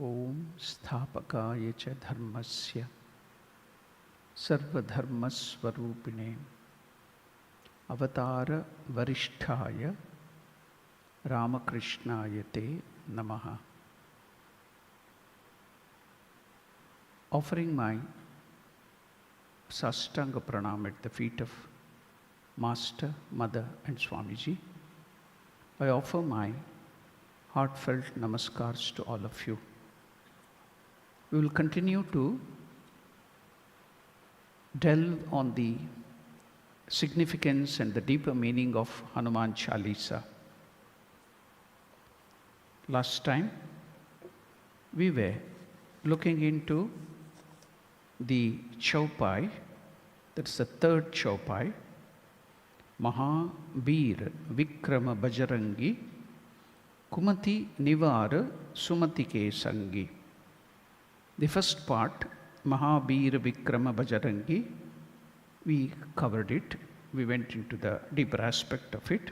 Om Sthapakaya cha dharmasya sarvadharmasvarupine avatara varishtaya Ramakrishnaya te namaha. Offering my Sastanga Pranam at the feet of Master, Mother and Swamiji, I offer my heartfelt namaskars to all of you. We will continue to delve on the significance and the deeper meaning of Hanuman Chalisa. Last time, we were looking into the Chaupai, that's the third Chaupai, Mahabir Vikrama Bajarangi, Kumati Nivara Sumatike Sangi. The first part, Mahabir Vikrama Bajarangi, we covered it. We went into the deeper aspect of it.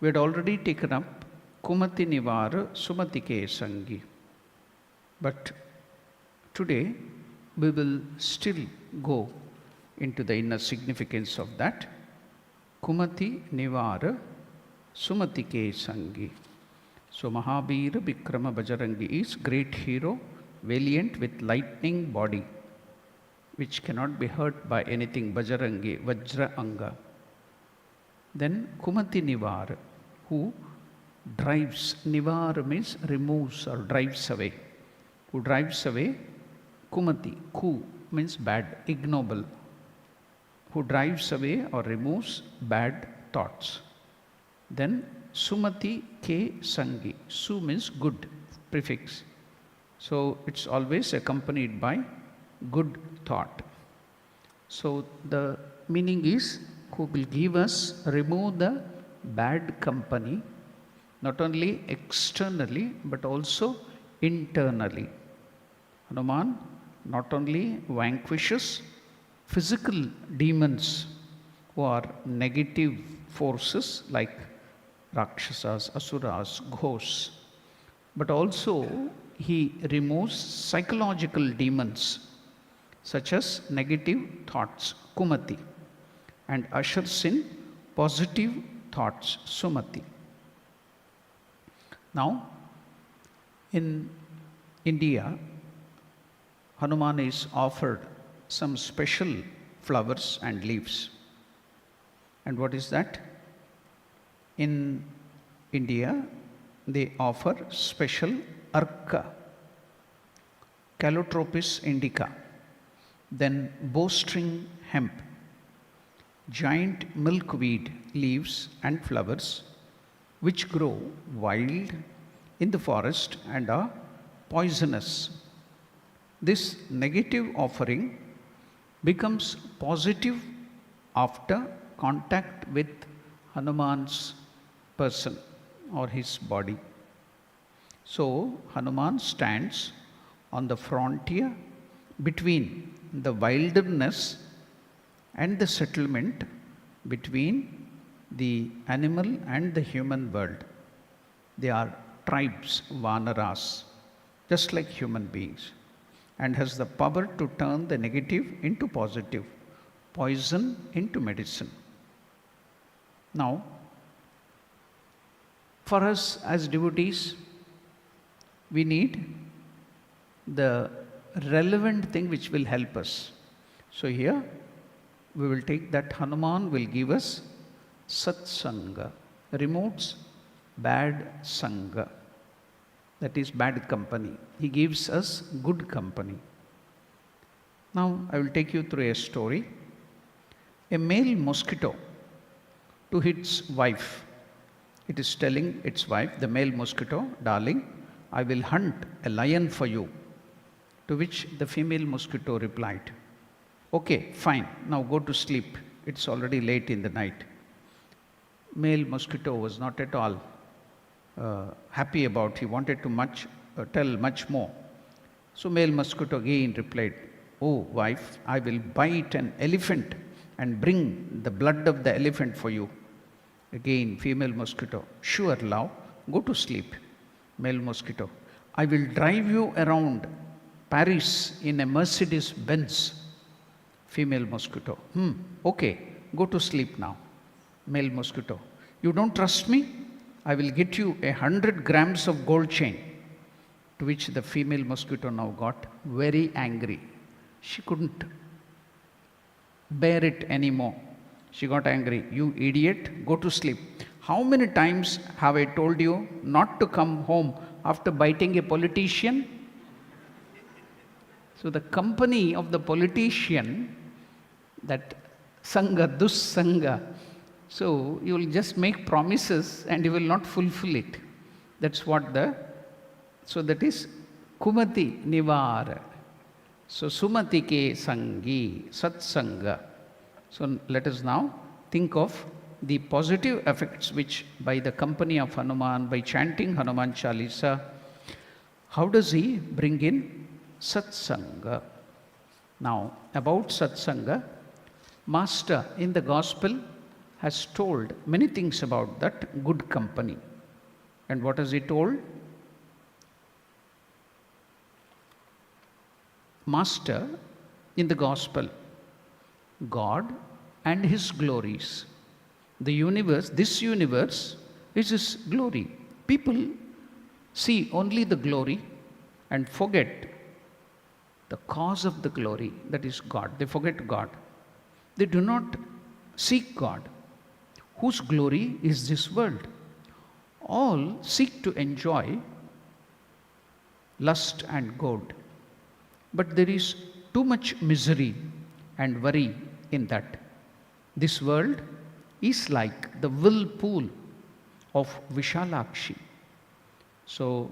We had already taken up Kumati Nivara Sumatike Sangi. But today, we will still go into the inner significance of that. Kumati Nivara Sumatike Sangi. So Mahabira Vikrama Bajarangi is great hero, valiant with lightning body, which cannot be hurt by anything, Bajarangi, Vajra Anga. Then Kumati Nivara, who drives, Nivara means removes or drives away. Who drives away, Kumati, Ku means bad, ignoble. Who drives away or removes bad thoughts. Then Sumati Ke Sangi, Su means good, prefix. So it's always accompanied by good thought. So the meaning is, who will give us, remove the bad company, not only externally, but also internally. Hanuman not only vanquishes physical demons who are negative forces like Rakshasas, Asuras, Ghosts, but also he removes psychological demons such as negative thoughts, Kumati, and ushers in positive thoughts, Sumati. Now, in India, Hanuman is offered some special flowers and leaves. And what is that? In India, they offer special Arka, Calotropis indica, then bowstring hemp, giant milkweed leaves and flowers, which grow wild in the forest and are poisonous. This negative offering becomes positive after contact with Hanuman's person or his body. So Hanuman stands on the frontier between the wilderness and the settlement, between the animal and the human world. They are tribes, Vanaras, just like human beings, and has the power to turn the negative into positive, poison into medicine. Now, for us as devotees, we need the relevant thing which will help us. So here, we will take that Hanuman will give us Satsanga, removes bad Sanga, that is bad company. He gives us good company. Now, I will take you through a story. A male mosquito to its wife, it is telling its wife, the male mosquito, darling, I will hunt a lion for you. To which the female mosquito replied, okay, fine, now go to sleep. It's already late in the night. Male mosquito was not at all happy about, he wanted to tell much more. So male mosquito again replied, oh wife, I will bite an elephant and bring the blood of the elephant for you. Again, female mosquito, sure love, go to sleep. Male mosquito, I will drive you around Paris in a Mercedes Benz. Female mosquito. Okay, go to sleep now. Male mosquito. You don't trust me? I will get you 100 grams of gold chain. To which the female mosquito now got very angry. She couldn't bear it anymore. She got angry. You idiot, go to sleep. How many times have I told you not to come home after biting a politician? So the company of the politician, that sangha, dussanga, so you will just make promises and you will not fulfill it. That's what so that is kumati nivara. So sumati ke sangi, satsanga. So let us now think of the positive effects which by the company of Hanuman, by chanting Hanuman Chalisa, how does he bring in satsanga? Now about satsanga, Master in the Gospel has told many things about that good company. And what has he told? Master in the Gospel, God and His glories. The universe, this universe is His glory. People see only the glory and forget the cause of the glory, that is God. They forget God. They do not seek God, whose glory is this world. All seek to enjoy lust and gold. But there is too much misery and worry in that. This world is like the whirlpool of Vishalakshi. So,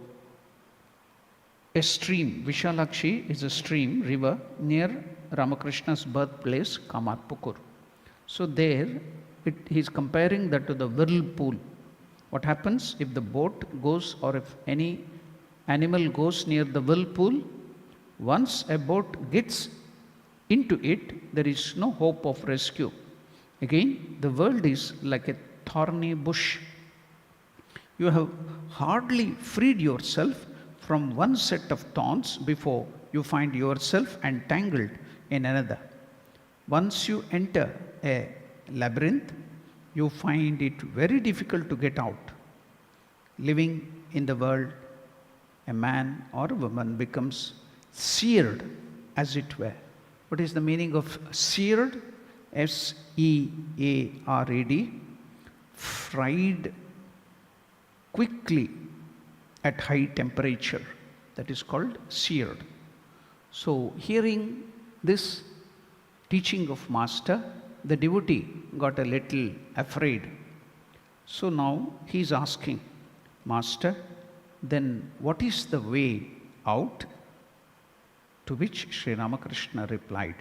a stream, Vishalakshi is a stream, river near Ramakrishna's birthplace, Kamarpukur. So there, he is comparing that to the whirlpool. What happens if the boat goes or if any animal goes near the whirlpool? Once a boat gets into it, there is no hope of rescue. Again, the world is like a thorny bush. You have hardly freed yourself from one set of thorns before you find yourself entangled in another. Once you enter a labyrinth, you find it very difficult to get out. Living in the world, a man or a woman becomes seared, as it were. What is the meaning of seared? S-E-A-R-E-D. Fried quickly at high temperature. That is called seared. So, hearing this teaching of Master, the devotee got a little afraid. So now he is asking, Master, then what is the way out? To which Sri Ramakrishna replied,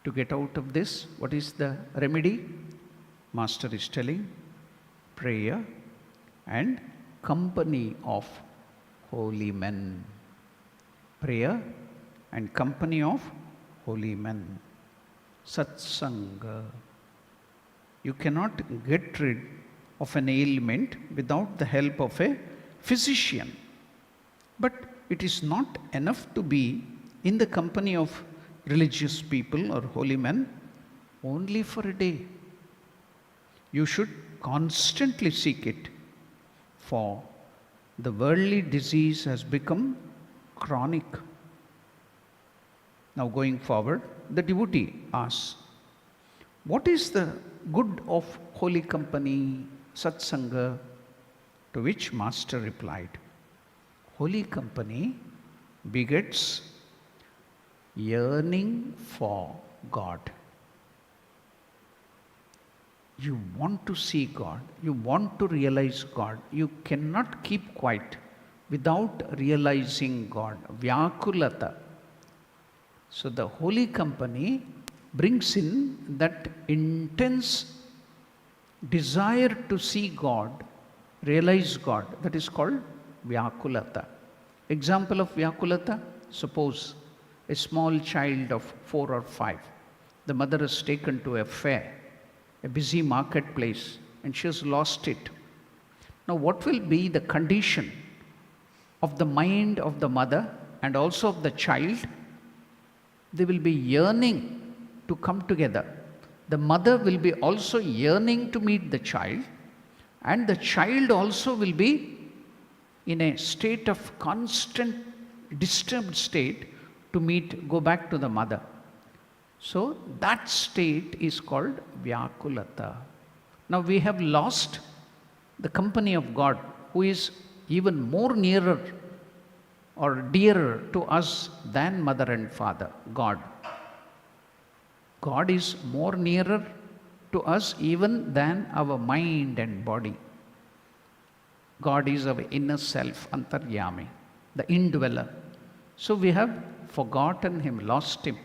to get out of this, what is the remedy? Master is telling, prayer and company of holy men. Prayer and company of holy men. Satsanga. You cannot get rid of an ailment without the help of a physician. But it is not enough to be in the company of religious people or holy men only for a day. You should constantly seek it, for the worldly disease has become chronic. Now going forward, the devotee asks, what is the good of holy company, satsanga? To which Master replied, holy company begets yearning for God. You want to see God, you want to realize God. You cannot keep quiet without realizing God. Vyakulata. So the holy company brings in that intense desire to see God, realize God. That is called Vyakulata. Example of Vyakulata, suppose a small child of 4 or 5. The mother is taken to a fair, a busy marketplace, and she has lost it. Now, what will be the condition of the mind of the mother and also of the child? They will be yearning to come together. The mother will be also yearning to meet the child, and the child also will be in a state of constant disturbed state to go back to the mother. So that state is called Vyakulata. Now we have lost the company of God, who is even more nearer or dearer to us than mother and father, God. God is more nearer to us even than our mind and body. God is our inner self, Antaryami, the indweller. So we have forgotten Him, lost Him.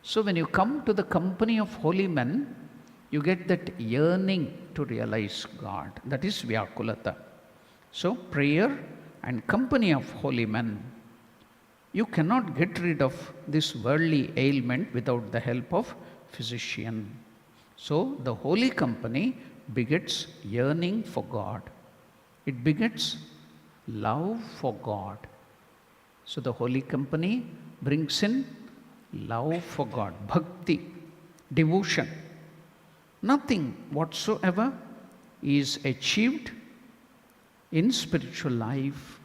So when you come to the company of holy men, you get that yearning to realize God. That is Vyakulata. So prayer and company of holy men. You cannot get rid of this worldly ailment without the help of physician. So the holy company begets yearning for God. It begets love for God. So the holy company brings in love for God, bhakti, devotion. Nothing whatsoever is achieved in spiritual life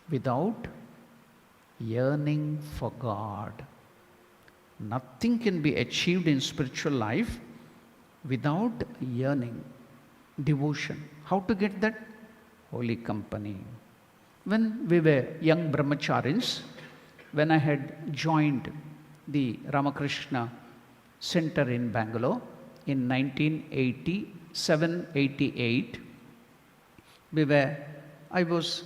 without yearning for God. Nothing can be achieved in spiritual life without yearning, devotion. How to get that? Holy company. When we were young brahmacharis, when I had joined the Ramakrishna Center in Bangalore in 1987-88, I was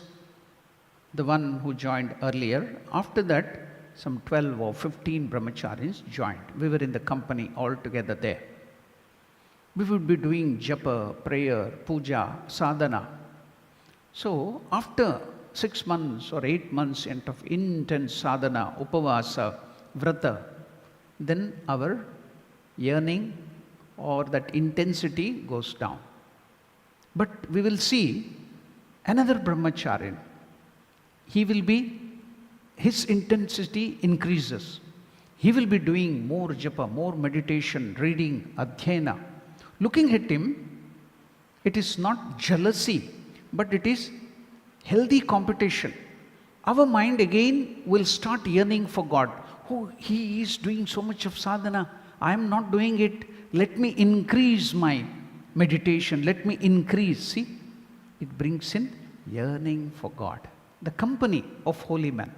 the one who joined earlier. After that, some 12 or 15 brahmacharis joined. We were in the company all together there. We would be doing japa, prayer, puja, sadhana. So after 6 months or 8 months of intense sadhana, upavasa, vrata, then our yearning or that intensity goes down. But we will see another brahmacharin. His intensity increases. He will be doing more japa, more meditation, reading, adhyayana. Looking at him, it is not jealousy, but it is healthy competition. Our mind again will start yearning for God. Oh, he is doing so much of sadhana. I am not doing it. Let me increase my meditation. Let me increase. See, it brings in yearning for God. The company of holy men.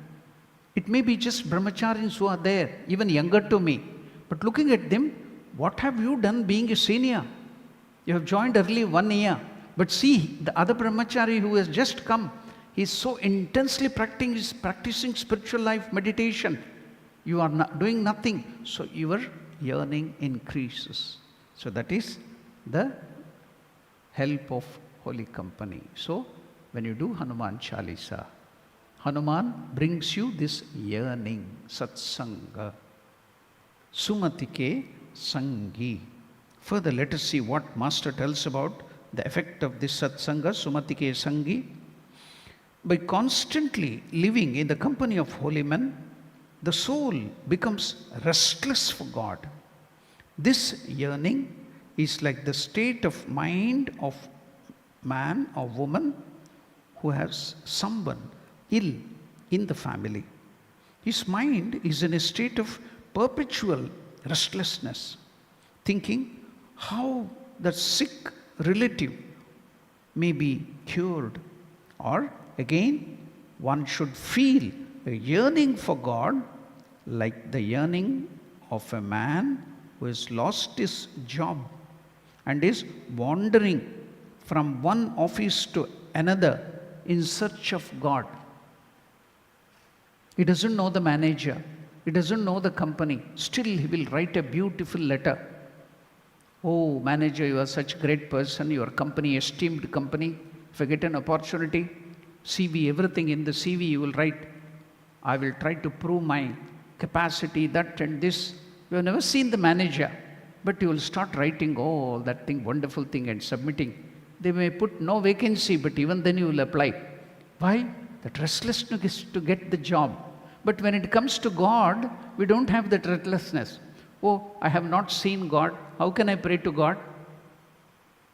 It may be just brahmacharis who are there, even younger to me. But looking at them, what have you done being a senior? You have joined early 1 year. But see, the other brahmachari who has just come, he is so intensely practicing spiritual life, meditation. You are not doing nothing. So your yearning increases. So that is the help of holy company. So when you do Hanuman Chalisa, Hanuman brings you this yearning, satsanga, sumatike sangi. Further, let us see what Master tells about the effect of this satsanga, sumatike sangi. By constantly living in the company of holy men, the soul becomes restless for God. This yearning is like the state of mind of man or woman who has someone ill in the family. His mind is in a state of perpetual restlessness, thinking how the sick relative may be cured. Or again, one should feel a yearning for God like the yearning of a man who has lost his job and is wandering from one office to another in search of God. He doesn't know the manager. He doesn't know the company. Still, he will write a beautiful letter. Oh, manager, you are such a great person. Your company, esteemed company. If I get an opportunity, CV, everything in the CV you will write. I will try to prove my capacity, that and this. You have never seen the manager, but you will start writing all that thing, wonderful thing, and submitting. They may put no vacancy, but even then you will apply. Why? That restlessness to get the job. But when it comes to God, we don't have that restlessness. Oh, I have not seen God. How can I pray to God?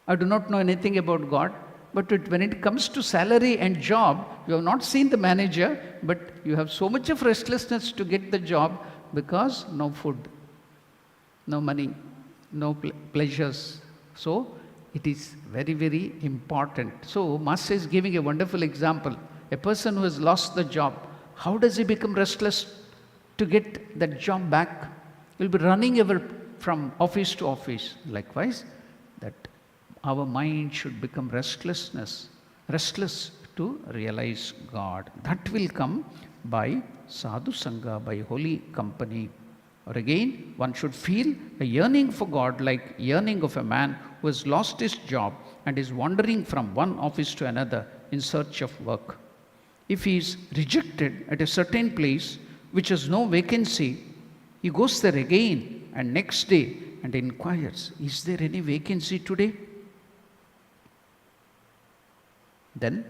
I do not know anything about God. But when it comes to salary and job, you have not seen the manager, but you have so much of restlessness to get the job because no food, no money, no pleasures. So it is very, very important. So Master is giving a wonderful example. A person who has lost the job, how does he become restless to get that job back? He will be running ever from office to office. Likewise, that our mind should become restless to realize God. That will come by sadhu sangha, by holy company. Or again, one should feel a yearning for God, like yearning of a man who has lost his job and is wandering from one office to another in search of work. If he is rejected at a certain place which has no vacancy, he goes there again and next day and inquires, is there any vacancy today? Then,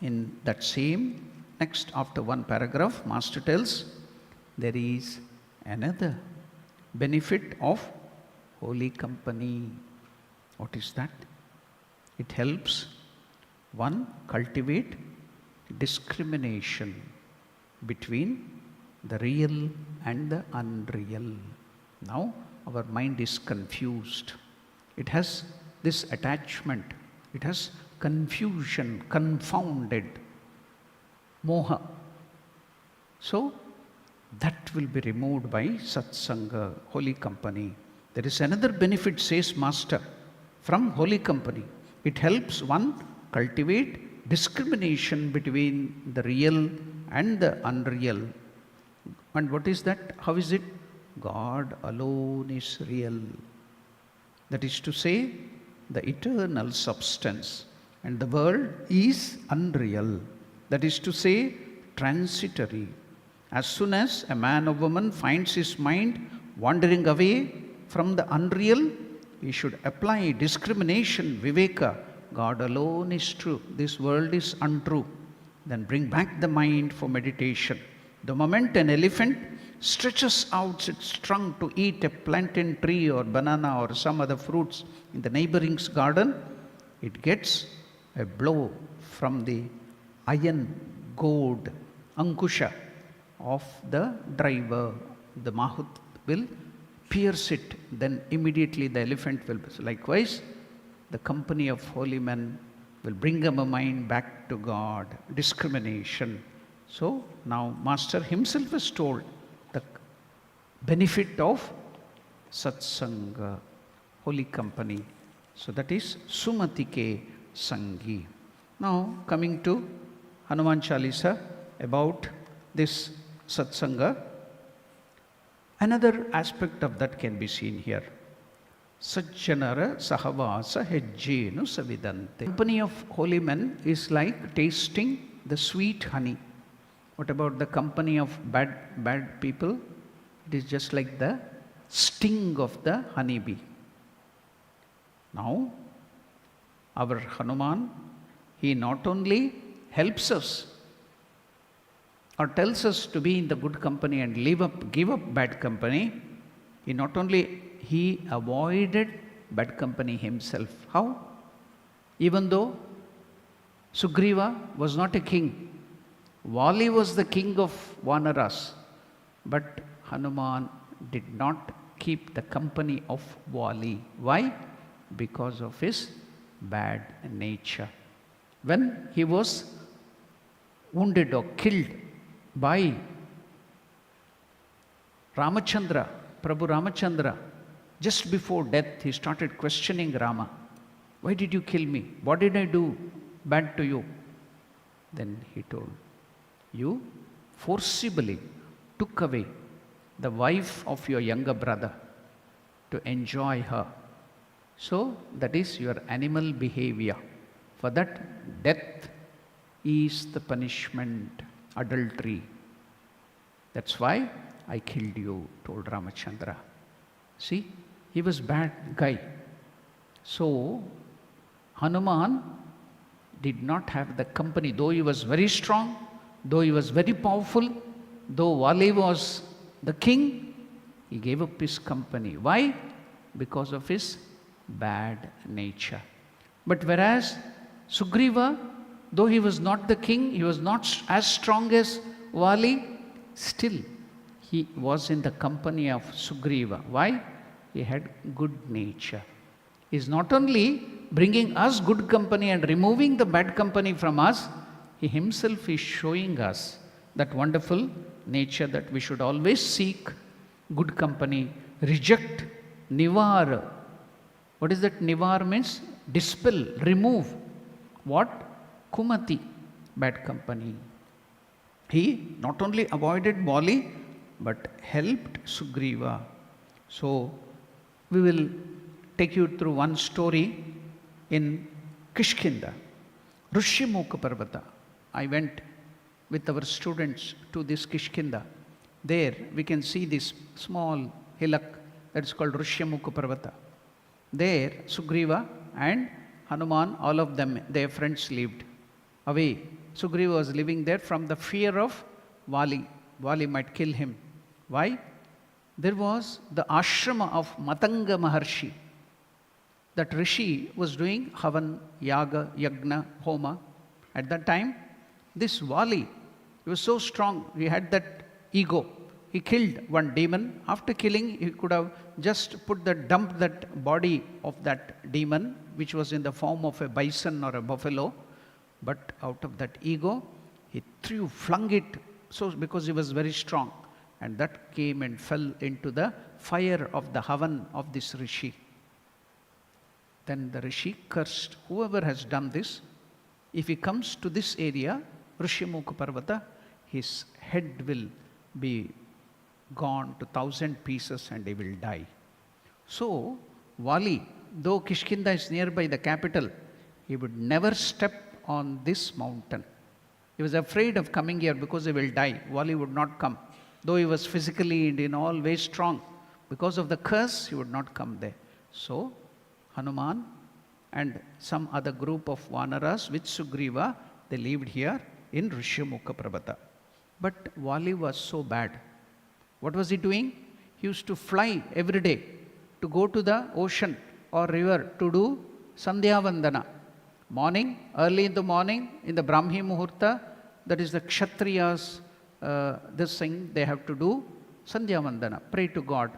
in that same, next after one paragraph, Master tells, there is another benefit of holy company. What is that? It helps one cultivate discrimination between the real and the unreal. Now, our mind is confused. It has this attachment. It has confusion, confounded, moha. So, that will be removed by satsanga, holy company. There is another benefit, says Master, from holy company. It helps one cultivate discrimination between the real and the unreal. And what is that? How is it? God alone is real. That is to say, the eternal substance. And the world is unreal. That is to say, transitory. As soon as a man or woman finds his mind wandering away from the unreal, he should apply discrimination, viveka. God alone is true. This world is untrue. Then bring back the mind for meditation. The moment an elephant stretches out its trunk to eat a plantain tree or banana or some other fruits in the neighboring garden, it gets a blow from the iron goad, ankusha, of the driver. The mahut will pierce it, then immediately the elephant will. Likewise, the company of holy men will bring a mind back to God, discrimination. So now Master himself has told the benefit of satsanga, holy company. So that is sumatike sangi. Now coming to Hanuman Chalisa about this satsanga, another aspect of that can be seen here. Sajjanara sahavasa hejjenu savidante. The company of holy men is like tasting the sweet honey. What about the company of bad people? It is just like the sting of the honeybee. Now, our Hanuman, he not only helps us or tells us to be in the good company and give up bad company, he avoided bad company himself. How? Even though Sugriva was not a king, Vali was the king of Vanaras, but Hanuman did not keep the company of Vali. Why? Because of his bad nature. When he was wounded or killed by Ramachandra, Prabhu Ramachandra, just before death, he started questioning Rama. Why did you kill me? What did I do bad to you? Then he told, you forcibly took away the wife of your younger brother to enjoy her. So that is your animal behavior. For that, death is the punishment, adultery. That's why I killed you, told Ramachandra. See, he was bad guy. So Hanuman did not have the company, though he was very strong, though he was very powerful, though Vali was the king, he gave up his company. Why? Because of his bad nature. But whereas Sugriva, though he was not the king, he was not as strong as Vali, still he was in the company of Sugriva. Why? He had good nature. He is not only bringing us good company and removing the bad company from us, he himself is showing us that wonderful nature that we should always seek good company, reject, nivar. What is that? Nivar means dispel, remove. What? Kumati, bad company. He not only avoided Vali, but helped Sugriva. So, we will take you through one story in Kishkinda, Rishyamukha Parvata. I went with our students to this Kishkinda. There we can see this small hillock that is called Rishyamukha Parvata. There Sugriva and Hanuman, all of them, their friends lived away. Sugriva was living there from the fear of Vali. Vali might kill him. Why? There was the ashrama of Matanga Maharshi. That Rishi was doing Havan, Yaga, Yagna, Homa. At that time, this Vali, he was so strong, he had that ego. He killed one demon. After killing, he could have just dumped that body of that demon, which was in the form of a bison or a buffalo. But out of that ego, he flung it, so because he was very strong. And that came and fell into the fire of the Havan of this Rishi. Then the Rishi cursed, whoever has done this, if he comes to this area, Rishyamukha Parvata, his head will be gone to 1,000 pieces and he will die. So, Vali, though Kishkinda is nearby the capital, he would never step on this mountain. He was afraid of coming here because he will die. Vali would not come. Though he was physically and in all ways strong, because of the curse, he would not come there. So, Hanuman and some other group of Vanaras with Sugriva, they lived here in Rishyamukha Parvata. But Vali was so bad. What was he doing? He used to fly every day to go to the ocean or river to do Sandhya Vandana. Morning, early in the morning, in the Brahmi Muhurta, that is the Kshatriyas, this thing they have to do Sandhya Vandana, pray to God,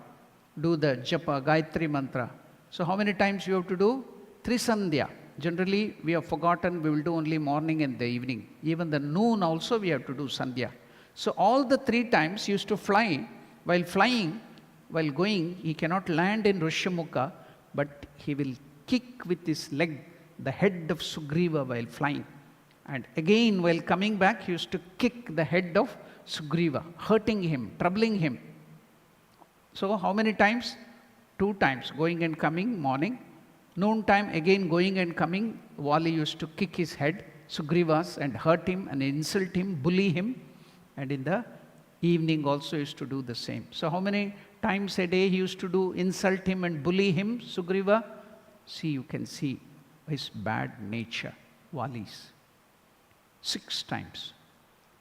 do the Japa, Gayatri Mantra. So how many times you have to do? 3 Sandhya. Generally we have forgotten, we will do only morning and the evening. Even the noon also we have to do Sandhya. So all the 3 times he used to fly. While flying, while going, he cannot land in Rishyamukha, but he will kick with his leg the head of Sugriva while flying. And again, while coming back, he used to kick the head of Sugriva, hurting him, troubling him. So how many times? 2 times, going and coming, morning. Noon time, again going and coming, Vali used to kick his head, Sugriva's, and hurt him and insult him, bully him. And in the evening also used to do the same. So how many times a day he used to do insult him and bully him, Sugriva? See, you can see his bad nature, Vali's. 6 times.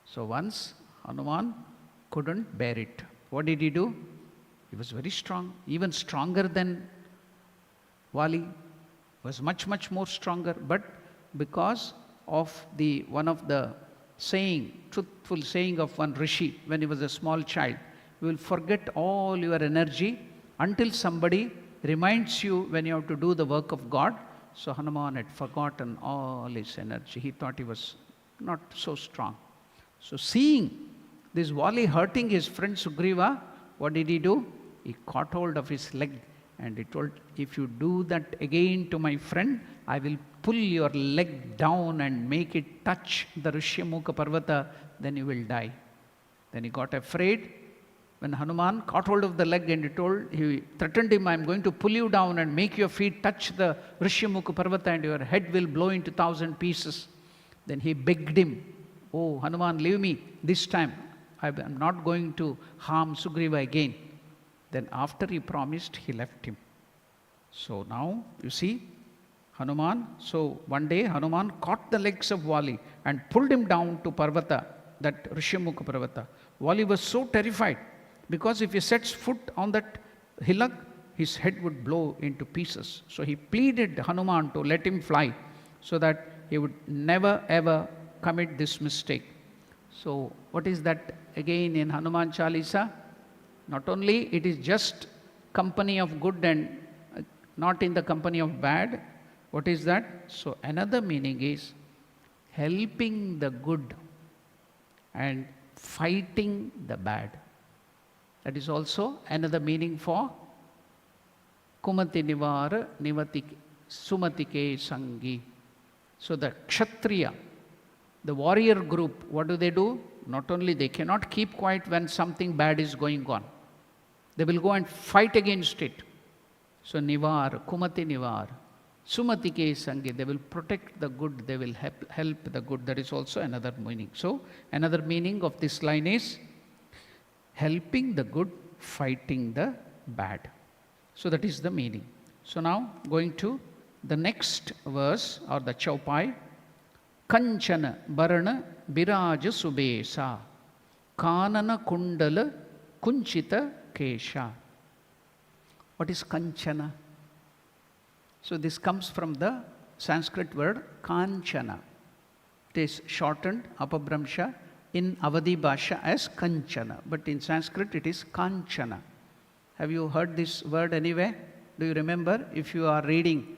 So once Hanuman couldn't bear it. What did he do? He was very strong, even stronger than Vali, was much, much more stronger. But because of one of the truthful saying of one Rishi when he was a small child, you will forget all your energy until somebody reminds you when you have to do the work of God. So Hanuman had forgotten all his energy. He thought he was not so strong. So seeing this Vali hurting his friend Sugriva, what did he do? He caught hold of his leg and he told, if you do that again to my friend, I will pull your leg down and make it touch the Rishyamukha Parvata, then you will die. Then he got afraid. When Hanuman caught hold of the leg and he threatened him, I am going to pull you down and make your feet touch the Rishyamukha Parvata and your head will blow into 1,000 pieces. Then he begged him, oh Hanuman, leave me this time. I am not going to harm Sugriva again. Then after he promised, he left him. So now, you see, Hanuman. So one day Hanuman caught the legs of Vali and pulled him down to Parvata, that Rishyamukha Parvata. Vali was so terrified because if he sets foot on that hillock, his head would blow into pieces. So he pleaded Hanuman to let him fly so that he would never ever commit this mistake. So what is that again in Hanuman Chalisa? Not only it is just company of good and not in the company of bad. What is that? So another meaning is helping the good and fighting the bad. That is also another meaning for Kumati Nivara Nivatike Sumatike Sangi. So the Kshatriya, the warrior group, what do? Not only they cannot keep quiet when something bad is going on. They will go and fight against it. So Nivar, Kumati Nivar, Sumatike Sangi, they will protect the good, they will help the good. That is also another meaning. So another meaning of this line is helping the good, fighting the bad. So that is the meaning. So now going to the next verse or the chaupai. Kanchana Barana Biraja Subesa Kanana Kundala Kunchita Kesha. What is Kanchana? So this comes from the Sanskrit word Kanchana. It is shortened Apabramsha in Avadi Bhasha as Kanchana, but in Sanskrit it is Kanchana. Have you heard this word anywhere? Do you remember? If you are reading,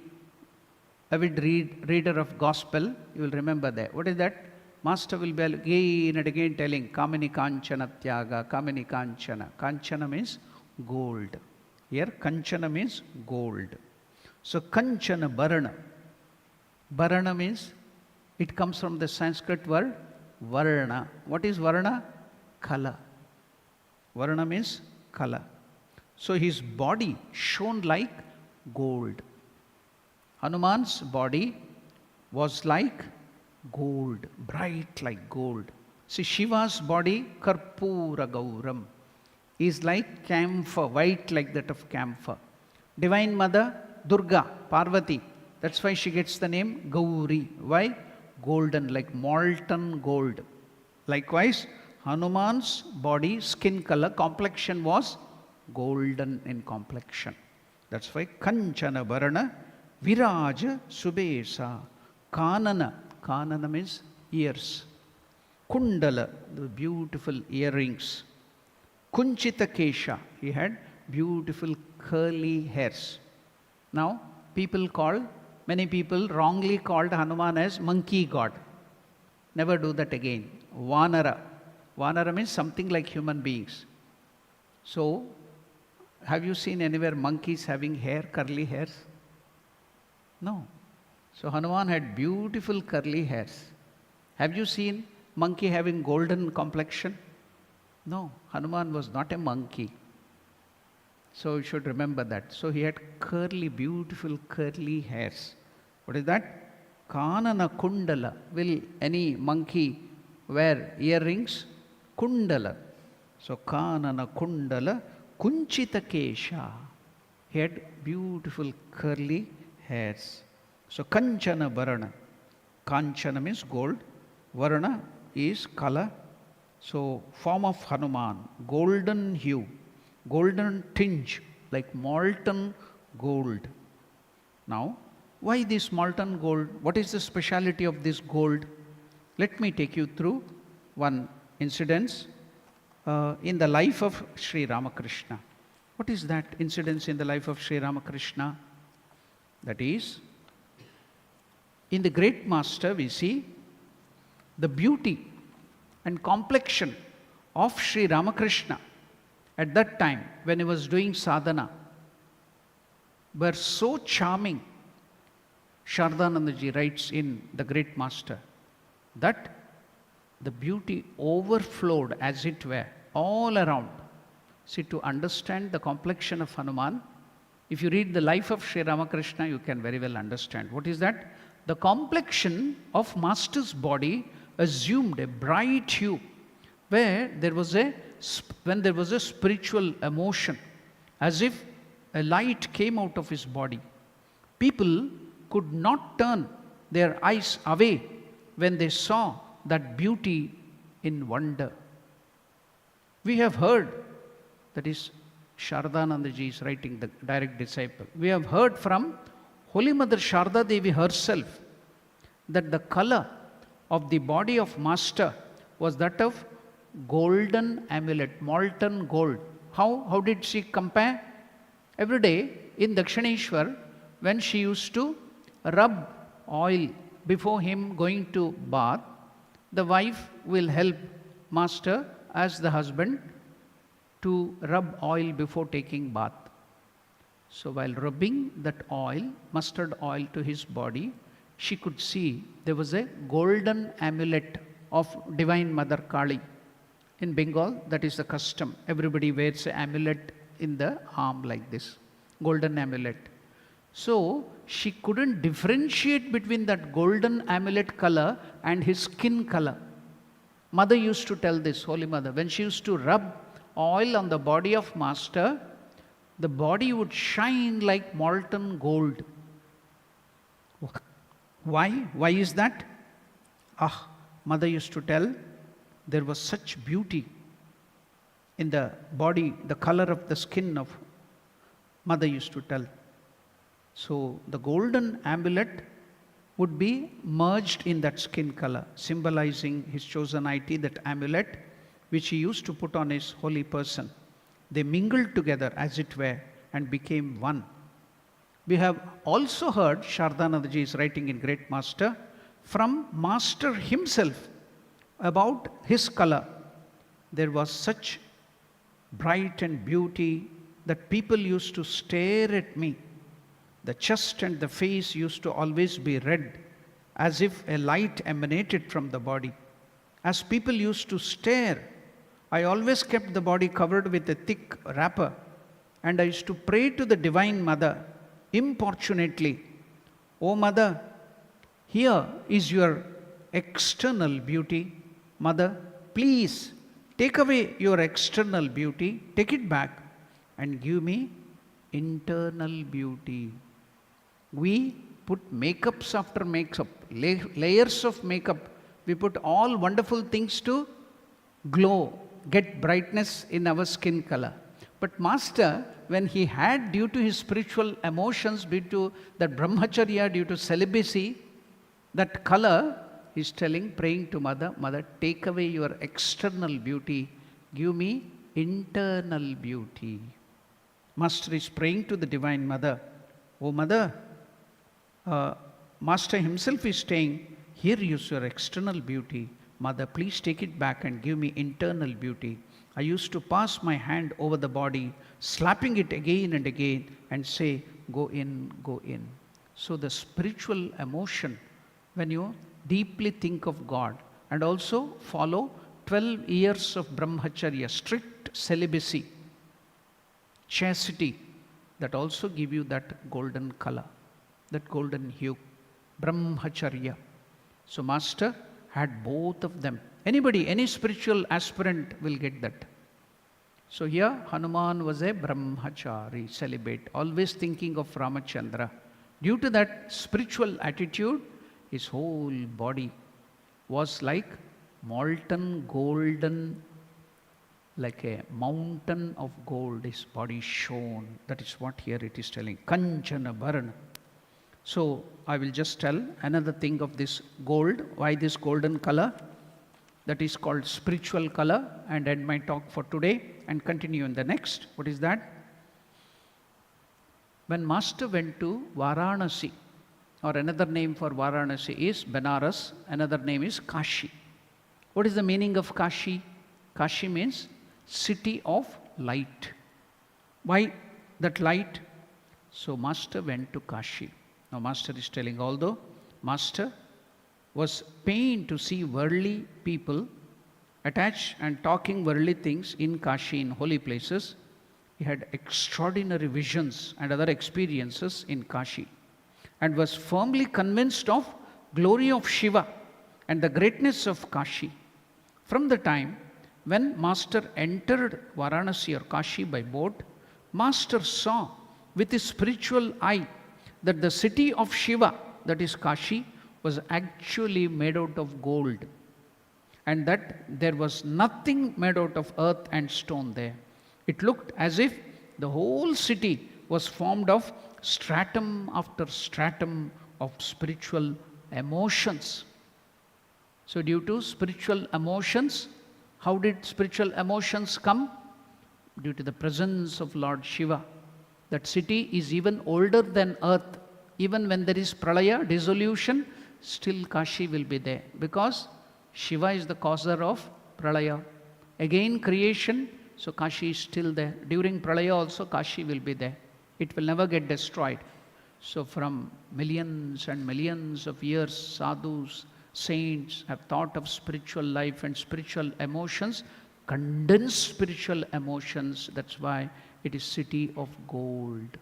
avid reader of gospel, you will remember that. What is that? Master will be again and again telling Kamini Kanchana Tyaga, Kamini Kanchana. Kanchana means gold. Here Kanchana means gold. So Kanchana Barana. Barana means, it comes from the Sanskrit word Varna. What is Varna? Color. Varna means color. So his body shone like gold. Hanuman's body was like gold, bright like gold. See, Shiva's body, Karpura Gauram, is like camphor, white like that of camphor. Divine Mother, Durga, Parvati, that's why she gets the name Gauri. Why? Golden, like molten gold. Likewise, Hanuman's body, skin color, complexion was golden in complexion. That's why Kanchana Varana Viraja Subesa Kanana. Kanana means ears. Kundala, the beautiful earrings. Kunchita Kesha, he had beautiful curly hairs. Now, many people wrongly called Hanuman as monkey god. Never do that again. Vanara. Vanara means something like human beings. So, have you seen anywhere monkeys having hair, curly hairs? No. So Hanuman had beautiful curly hairs. Have you seen monkey having golden complexion? No. Hanuman was not a monkey. So you should remember that. So he had beautiful curly hairs. What is that? Kanana Kundala. Will any monkey wear earrings? Kundala. So Kanana Kundala Kunchita Kesha. He had beautiful curly hairs. So Kanchana Varana. Kanchana means gold. Varana is color. So form of Hanuman. Golden hue. Golden tinge. Like molten gold. Now, why this molten gold? What is the speciality of this gold? Let me take you through one incident in the life of Sri Ramakrishna. What is that incident in the life of Sri Ramakrishna? That is, in the great master we see the beauty and complexion of Sri Ramakrishna at that time when he was doing sadhana were so charming. Shardanandaji writes in the great master that the beauty overflowed as it were all around. See, to understand the complexion of Hanuman, if you read the life of Sri Ramakrishna, you can very well understand. What is that? The complexion of Master's body assumed a bright hue, where when there was a spiritual emotion, as if a light came out of his body. People could not turn their eyes away when they saw that beauty in wonder. We have heard, that is Sharadanandaji is writing, the direct disciple. We have heard from Holy Mother Sharda Devi herself that the color of the body of Master was that of golden amulet, molten gold. How did she compare? Every day in Dakshineshwar, when she used to rub oil before him going to bath, the wife will help Master as the husband to rub oil before taking bath. So while rubbing that oil, mustard oil, to his body, she could see there was a golden amulet of Divine Mother Kali. In Bengal, that is the custom. Everybody wears an amulet in the arm like this, golden amulet. So she couldn't differentiate between that golden amulet color and his skin color. Mother used to tell this, Holy Mother, when she used to rub oil on the body of Master, the body would shine like molten gold. Why? Why is that? Mother used to tell, there was such beauty in the body, the color of the skin of Mother used to tell. So the golden amulet would be merged in that skin color, symbolizing his chosenity, that amulet which he used to put on his holy person. They mingled together, as it were, and became one. We have also heard, Sharadanandaji is writing in Great Master, from Master himself about his color. There was such bright and beauty that people used to stare at me. The chest and the face used to always be red, as if a light emanated from the body. As people used to stare, I always kept the body covered with a thick wrapper, and I used to pray to the Divine Mother importunately, "O Mother, here is your external beauty. Mother, please take away your external beauty, take it back, and give me internal beauty." We put makeups after makeup, layers of makeup. We put all wonderful things to glow, get brightness in our skin color. But Master, when he had, due to his spiritual emotions, due to that brahmacharya, due to celibacy, that color, he's telling, praying to Mother, "Mother, take away your external beauty, give me internal beauty." Master is praying to the Divine Mother, "O Mother," Master himself is saying, "Here is your external beauty. Mother, please take it back and give me internal beauty." I used to pass my hand over the body, slapping it again and again, and say, "Go in, go in." So the spiritual emotion, when you deeply think of God and also follow 12 years of brahmacharya, strict celibacy, chastity, that also give you that golden color, that golden hue, brahmacharya. So Master had both of them. Anybody, any spiritual aspirant will get that. So here Hanuman was a brahmachari, celibate, always thinking of Ramachandra. Due to that spiritual attitude, his whole body was like molten golden, like a mountain of gold. His body shone. That is what here it is telling. Kanchana Bharana. So I will just tell another thing of this gold. Why this golden color? That is called spiritual color, and end my talk for today and continue in the next. What is that? When Master went to Varanasi, or another name for Varanasi is Benares, another name is Kashi. What is the meaning of Kashi? Kashi means city of light. Why that light? So Master went to Kashi. Now Master is telling, although Master was pained to see worldly people attached and talking worldly things in Kashi, in holy places, he had extraordinary visions and other experiences in Kashi, and was firmly convinced of glory of Shiva and the greatness of Kashi. From the time when Master entered Varanasi or Kashi by boat, Master saw with his spiritual eye that the city of Shiva, that is Kashi, was actually made out of gold, and that there was nothing made out of earth and stone there. It looked as if the whole city was formed of stratum after stratum of spiritual emotions. So, due to spiritual emotions, how did spiritual emotions come? Due to the presence of Lord Shiva. That city is even older than earth. Even when there is pralaya, dissolution, still Kashi will be there, because Shiva is the causer of pralaya. Again creation, so Kashi is still there. During pralaya also Kashi will be there. It will never get destroyed. So from millions and millions of years, sadhus, saints have thought of spiritual life and spiritual emotions, condensed spiritual emotions. That's why it is city of gold.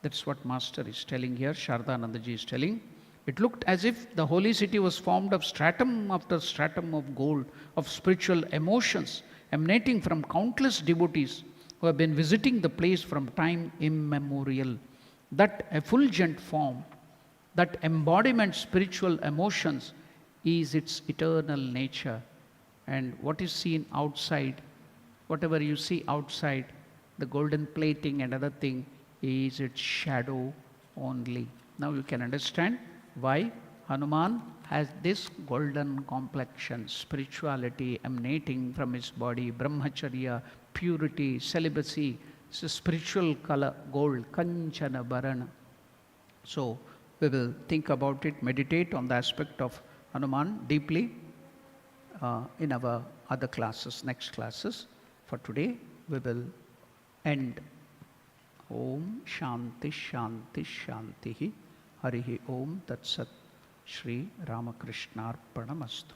That's what Master is telling here, Shardanandaji is telling. It looked as if the holy city was formed of stratum after stratum of gold, of spiritual emotions, emanating from countless devotees who have been visiting the place from time immemorial. That effulgent form, that embodiment spiritual emotions, is its eternal nature. And what is seen outside, whatever you see outside, the golden plating and other thing, is its shadow only. Now you can understand why Hanuman has this golden complexion, spirituality emanating from his body, brahmacharya, purity, celibacy. It's a spiritual color, gold, kanchana bharana. So we will think about it, meditate on the aspect of Hanuman deeply in our other classes, next classes. For today, we will end. Om Shanti Shanti Shanti Harihi Om Tat Sat Shri Ramakrishna Arpanamastu.